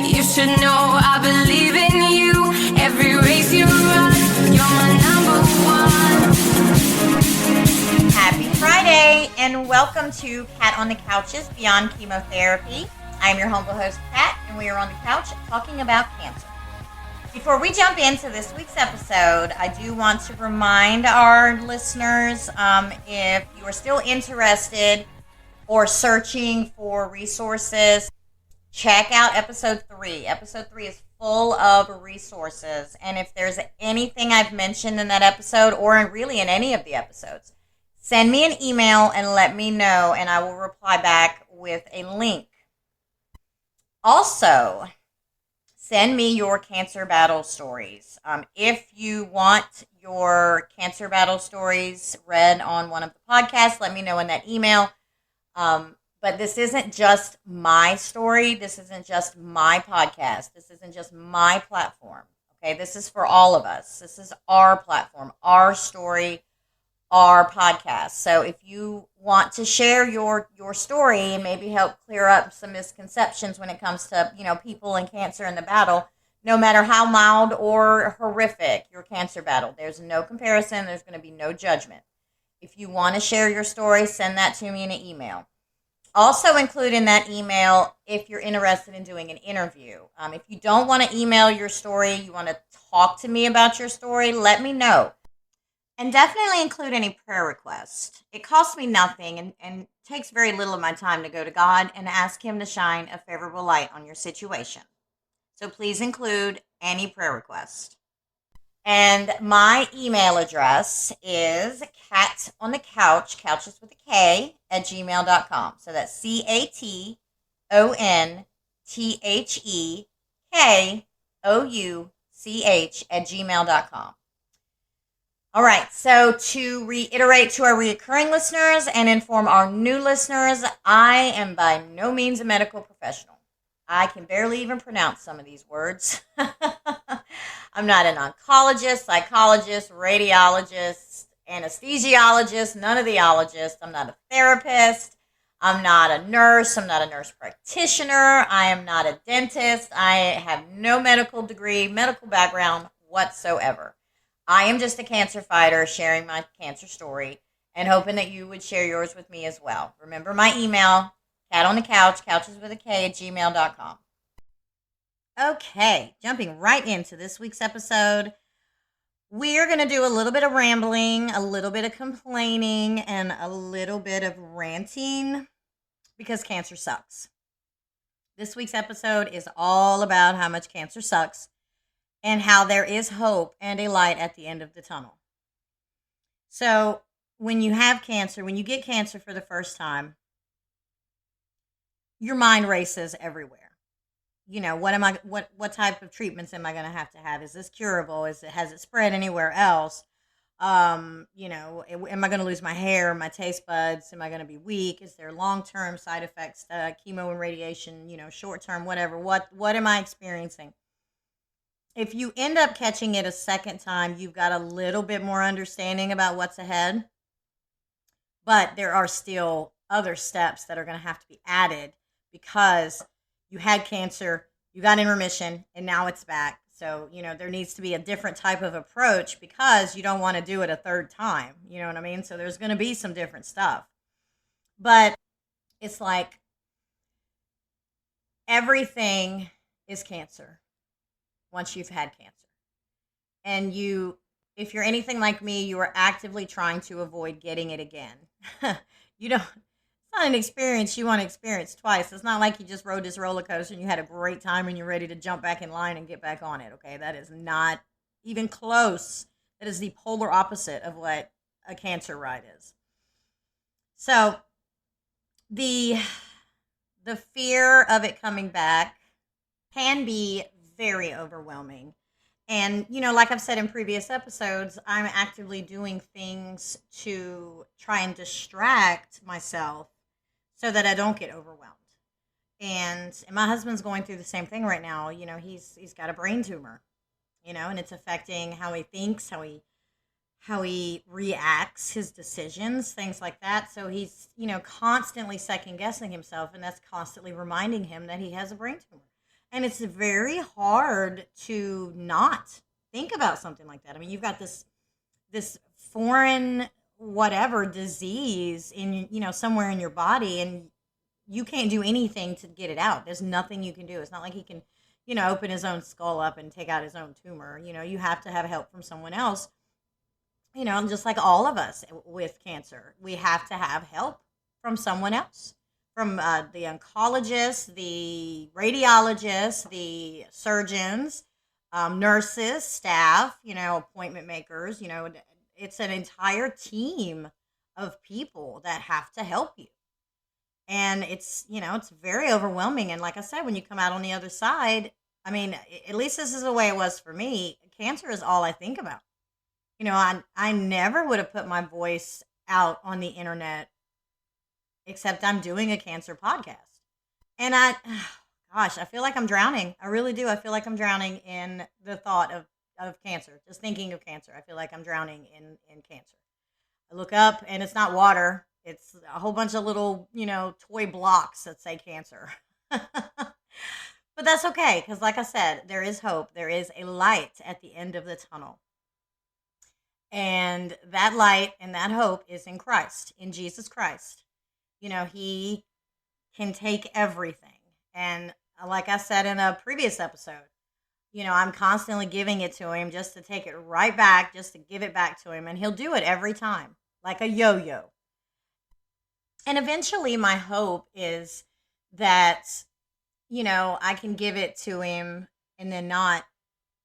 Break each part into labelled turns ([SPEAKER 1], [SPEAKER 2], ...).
[SPEAKER 1] You should know I believe in you. Every race you run, you're my number one.
[SPEAKER 2] Happy Friday, and welcome to Cat on the Couch's Beyond Chemotherapy. I'm your humble host, Kat, and we are on the couch talking about cancer. Before we jump into this week's episode, I do want to remind our listeners, if you are still interested or searching for resources, check out episode 3. Episode 3 is full of resources, and if there's anything I've mentioned in that episode, or really in any of the episodes, send me an email and let me know, and I will reply back with a link. Also, send me your cancer battle stories. If you want your cancer battle stories read on one of the podcasts, let me know in that email. But this isn't just my story. This isn't just my podcast. This isn't just my platform. Okay, this is for all of us. This is our platform, our story, our podcast. So if you want to share your story and maybe help clear up some misconceptions when it comes to, people and cancer in the battle, no matter how mild or horrific your cancer battle, there's no comparison. There's going to be no judgment. If you want to share your story, send that to me in an email. Also include in that email if you're interested in doing an interview. If you don't want to email your story, you want to talk to me about your story, let me know. And definitely include any prayer requests. It costs me nothing and takes very little of my time to go to God and ask Him to shine a favorable light on your situation. So please include any prayer request. And my email address is catonthekouch, couch is with a K, at gmail.com. So that's catonthekouch at gmail.com. All right, so to reiterate to our recurring listeners and inform our new listeners, I am by no means a medical professional. I can barely even pronounce some of these words. I'm not an oncologist, psychologist, radiologist, anesthesiologist, none of the ologists. I'm not a therapist. I'm not a nurse. I'm not a nurse practitioner. I am not a dentist. I have no medical degree, medical background whatsoever. I am just a cancer fighter sharing my cancer story and hoping that you would share yours with me as well. Remember my email, catonthekouch, couches with a K, at gmail.com. Okay, jumping right into this week's episode, we're going to do a little bit of rambling, a little bit of complaining, and a little bit of ranting because cancer sucks. This week's episode is all about how much cancer sucks and how there is hope and a light at the end of the tunnel. So when you have cancer, when you get cancer for the first time, your mind races everywhere. What type of treatments am I going to have? Is this curable? Has it spread anywhere else? Am I going to lose my hair, my taste buds? Am I going to be weak? Is there long-term side effects, chemo and radiation, short-term, whatever? What am I experiencing? If you end up catching it a second time, you've got a little bit more understanding about what's ahead. But there are still other steps that are going to have to be added because you had cancer, you got in remission, and now it's back. So, there needs to be a different type of approach because you don't want to do it a third time. You know what I mean? So there's going to be some different stuff. But it's like everything is cancer once you've had cancer. And if you're anything like me, you are actively trying to avoid getting it again. It's not an experience you want to experience twice. It's not like you just rode this roller coaster and you had a great time and you're ready to jump back in line and get back on it, okay? That is not even close. That is the polar opposite of what a cancer ride is. So the fear of it coming back can be very overwhelming. And, like I've said in previous episodes, I'm actively doing things to try and distract myself so that I don't get overwhelmed. And my husband's going through the same thing right now. He's got a brain tumor, and it's affecting how he thinks, how he how he reacts, his decisions, things like that. So he's, constantly second guessing himself, and that's constantly reminding him that he has a brain tumor. And it's very hard to not think about something like that. I mean, you've got this foreign whatever disease in somewhere in your body, and you can't do anything to get it out. There's nothing you can do. It's not like he can open his own skull up and take out his own tumor. You have to have help from someone else. Just like all of us with cancer, we have to have help from someone else, from the oncologist, the radiologist, the surgeons, nurses, staff, appointment makers. It's an entire team of people that have to help you. And it's very overwhelming. And like I said, when you come out on the other side, I mean, at least this is the way it was for me. Cancer is all I think about. I never would have put my voice out on the internet, except I'm doing a cancer podcast. And gosh, I feel like I'm drowning. I really do. I feel like I'm drowning in the thought of cancer. Just thinking of cancer. I feel like I'm drowning in cancer. I look up and it's not water. It's a whole bunch of little, toy blocks that say cancer. But that's okay, because like I said, there is hope. There is a light at the end of the tunnel. And that light and that hope is in Christ, in Jesus Christ. He can take everything. And like I said in a previous episode, I'm constantly giving it to him just to take it right back, just to give it back to him. And he'll do it every time, like a yo-yo. And eventually my hope is that, I can give it to him and then not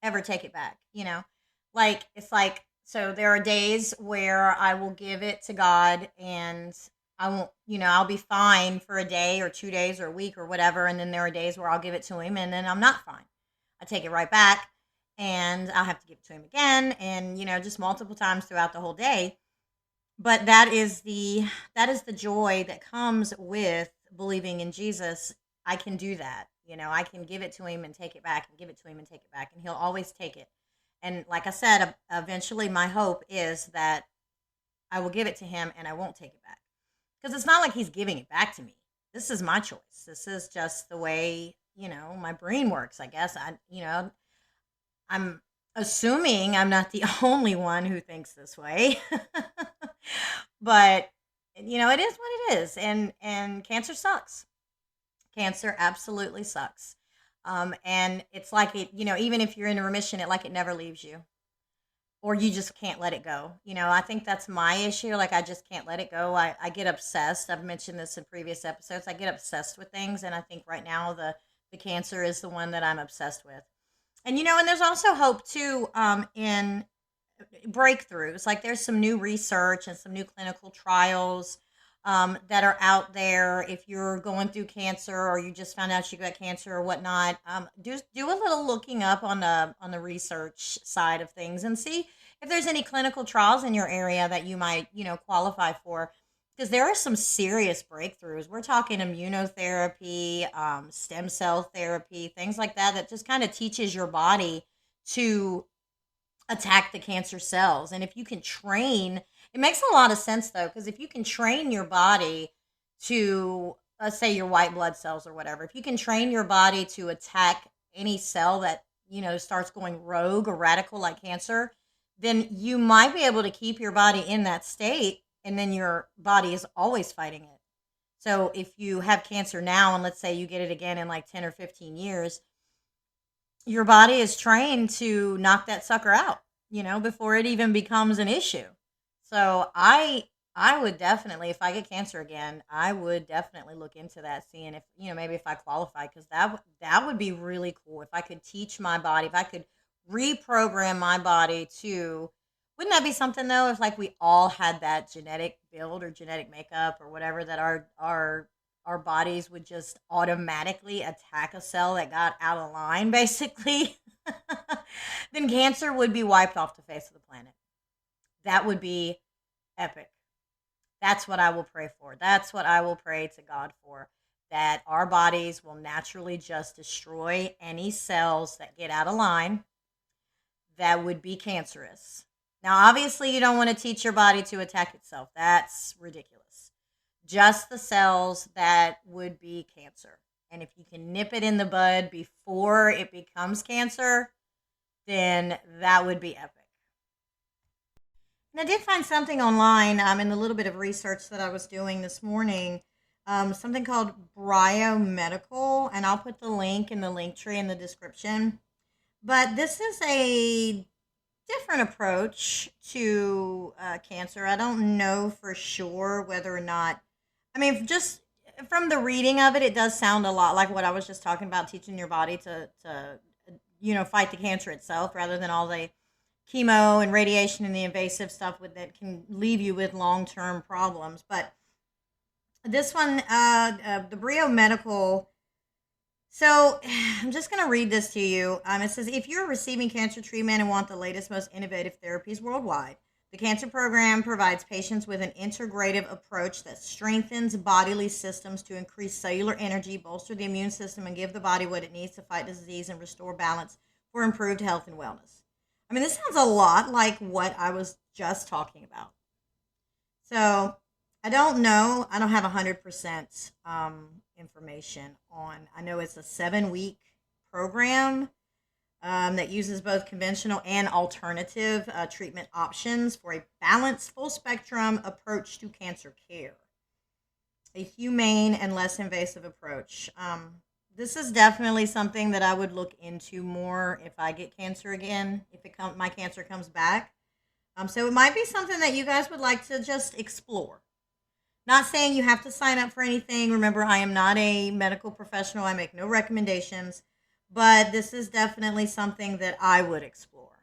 [SPEAKER 2] ever take it back, it's like, so there are days where I will give it to God and I won't, I'll be fine for a day or 2 days or a week or whatever. And then there are days where I'll give it to him and then I'm not fine. I take it right back and I'll have to give it to him again. And, just multiple times throughout the whole day. But that is the joy that comes with believing in Jesus. I can do that. I can give it to him and take it back and give it to him and take it back. And he'll always take it. And like I said, eventually my hope is that I will give it to him and I won't take it back. Because it's not like he's giving it back to me. This is my choice. This is just the way, my brain works, I guess. I'm assuming I'm not the only one who thinks this way. But, it is what it is. And cancer sucks. Cancer absolutely sucks. And it's like even if you're in remission, it never leaves you, or you just can't let it go. I think that's my issue. Like, I just can't let it go. I get obsessed. I've mentioned this in previous episodes. I get obsessed with things. And I think right now the cancer is the one that I'm obsessed with. And, and there's also hope too, in breakthroughs. Like, there's some new research and some new clinical trials that are out there. If you're going through cancer or you just found out you got cancer or whatnot, do a little looking up on the research side of things and see if there's any clinical trials in your area that you might qualify for, because there are some serious breakthroughs. We're talking immunotherapy, stem cell therapy, things like that just kind of teaches your body to attack the cancer cells. And if you can train, it makes a lot of sense though, because if you can train your body to, let's say your white blood cells or whatever, if you can train your body to attack any cell that, starts going rogue or radical like cancer, then you might be able to keep your body in that state. And then your body is always fighting it. So if you have cancer now, and let's say you get it again in like 10 or 15 years, your body is trained to knock that sucker out, before it even becomes an issue. So I would definitely, if I get cancer again, I would definitely look into that, seeing if, maybe if I qualify, because that would be really cool. If I could teach my body, if I could reprogram my body to, wouldn't that be something though, if like we all had that genetic build or genetic makeup or whatever, that our bodies would just automatically attack a cell that got out of line, basically, then cancer would be wiped off the face of the planet. That would be epic. That's what I will pray for. That's what I will pray to God for, that our bodies will naturally just destroy any cells that get out of line that would be cancerous. Now, obviously, you don't want to teach your body to attack itself. That's ridiculous. Just the cells that would be cancer. And if you can nip it in the bud before it becomes cancer, then that would be epic. And I did find something online in the little bit of research that I was doing this morning, something called Biomedical, and I'll put the link in the link tree in the description. But this is a different approach to cancer. I don't know for sure whether or not, I mean, just from the reading of it, it does sound a lot like what I was just talking about, teaching your body to fight the cancer itself rather than all the chemo and radiation and the invasive stuff that can leave you with long-term problems. But this one, the Brio Medical. So I'm just going to read this to you. It says, if you're receiving cancer treatment and want the latest, most innovative therapies worldwide, the cancer program provides patients with an integrative approach that strengthens bodily systems to increase cellular energy, bolster the immune system, and give the body what it needs to fight disease and restore balance for improved health and wellness. I mean, this sounds a lot like what I was just talking about. So I don't know. I don't have 100% information on. I know it's a 7-week program that uses both conventional and alternative treatment options for a balanced, full spectrum approach to cancer care. A humane and less invasive approach. This is definitely something that I would look into more if I get cancer again, if my cancer comes back. So it might be something that you guys would like to just explore. Not saying you have to sign up for anything. Remember, I am not a medical professional. I make no recommendations. But this is definitely something that I would explore.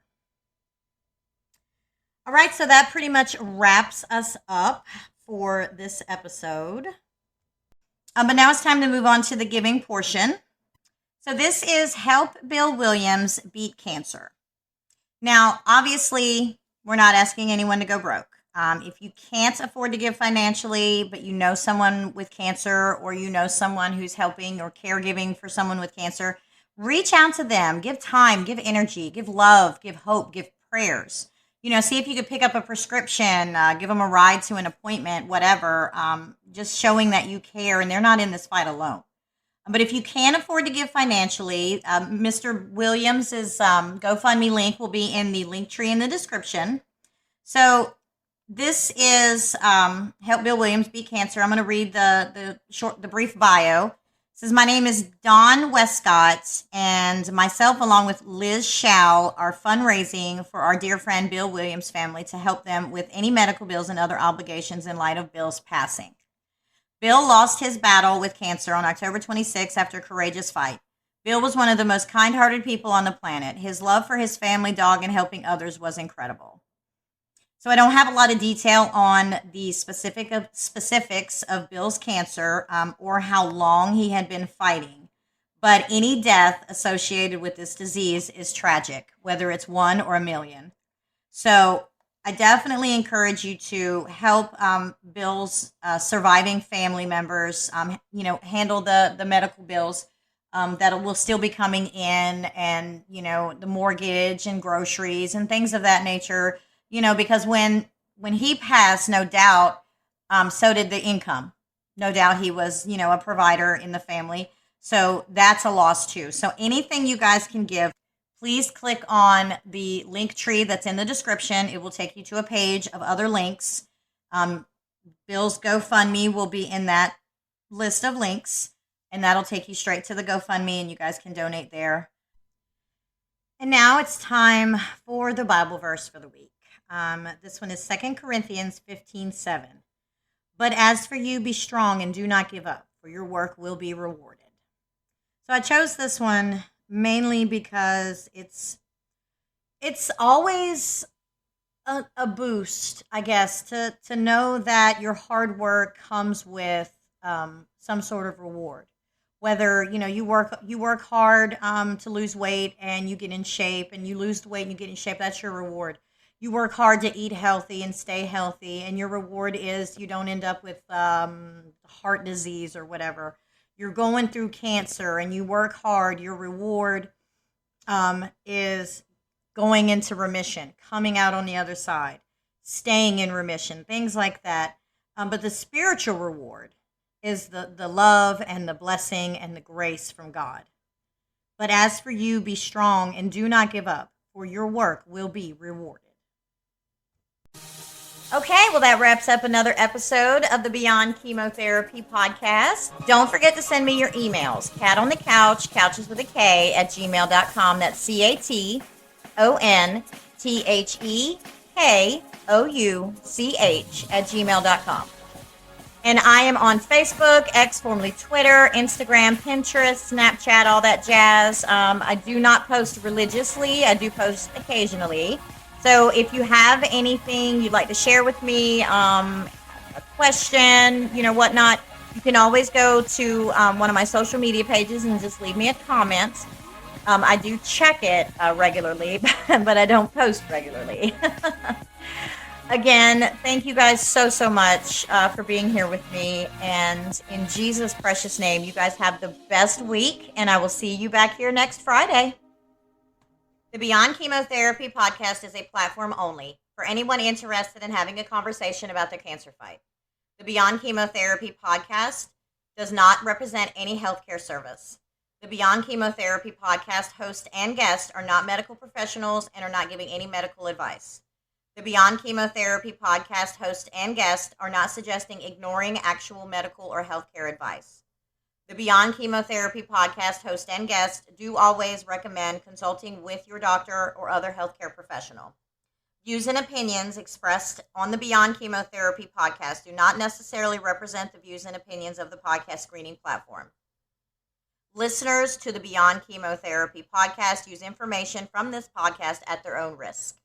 [SPEAKER 2] All right, so that pretty much wraps us up for this episode. But now it's time to move on to the giving portion. So this is Help Bill Williams Beat Cancer. Now, obviously, we're not asking anyone to go broke. If you can't afford to give financially, but you know someone with cancer or you know someone who's helping or caregiving for someone with cancer, reach out to them. Give time, give energy, give love, give hope, give prayers. See if you could pick up a prescription, give them a ride to an appointment, whatever, just showing that you care and they're not in this fight alone. But if you can't afford to give financially, Mr. Williams' GoFundMe link will be in the link tree in the description. So this is Help Bill Williams Beat Cancer. I'm going to read the brief bio. It says, my name is Dawn Westcott, and myself, along with Liz Schau, are fundraising for our dear friend Bill Williams' family to help them with any medical bills and other obligations in light of Bill's passing. Bill lost his battle with cancer on October 26 after a courageous fight. Bill was one of the most kind-hearted people on the planet. His love for his family, dog, and helping others was incredible. So I don't have a lot of detail on the specifics of Bill's cancer or how long he had been fighting. But any death associated with this disease is tragic, whether it's one or a million. So I definitely encourage you to help Bill's surviving family members, handle the medical bills that will still be coming in, and, the mortgage and groceries and things of that nature. Because when he passed, no doubt, so did the income. No doubt he was, a provider in the family. So that's a loss too. So anything you guys can give, please click on the link tree that's in the description. It will take you to a page of other links. Bill's GoFundMe will be in that list of links, and that'll take you straight to the GoFundMe, and you guys can donate there. And now it's time for the Bible verse for the week. This one is 2 Corinthians 15:7. But as for you, be strong and do not give up, for your work will be rewarded. So I chose this one mainly because it's always a boost, I guess, to know that your hard work comes with some sort of reward. Whether you work hard to lose weight and you get in shape, and you lose the weight and you get in shape, that's your reward. You work hard to eat healthy and stay healthy, and your reward is you don't end up with heart disease or whatever. You're going through cancer and you work hard. Your reward is going into remission, coming out on the other side, staying in remission, things like that. But the spiritual reward is the love and the blessing and the grace from God. But as for you, be strong and do not give up, for your work will be rewarded. Okay, well, that wraps up another episode of the Beyond Chemotherapy podcast. Don't forget to send me your emails. Cat on the Couch, couches with a K, at gmail.com. That's catonthekouch at gmail.com. And I am on Facebook, X, formerly Twitter, Instagram, Pinterest, Snapchat, all that jazz. I do not post religiously. I do post occasionally. So if you have anything you'd like to share with me, a question, whatnot, you can always go to one of my social media pages and just leave me a comment. I do check it regularly, but I don't post regularly. Again, thank you guys so much for being here with me. And in Jesus' precious name, you guys have the best week, and I will see you back here next Friday. The Beyond Chemotherapy podcast is a platform only for anyone interested in having a conversation about their cancer fight. The Beyond Chemotherapy podcast does not represent any healthcare service. The Beyond Chemotherapy podcast host and guests are not medical professionals and are not giving any medical advice. The Beyond Chemotherapy podcast host and guests are not suggesting ignoring actual medical or healthcare advice. The Beyond Chemotherapy podcast host and guests do always recommend consulting with your doctor or other healthcare professional. Views and opinions expressed on the Beyond Chemotherapy podcast do not necessarily represent the views and opinions of the podcast screening platform. Listeners to the Beyond Chemotherapy podcast use information from this podcast at their own risk.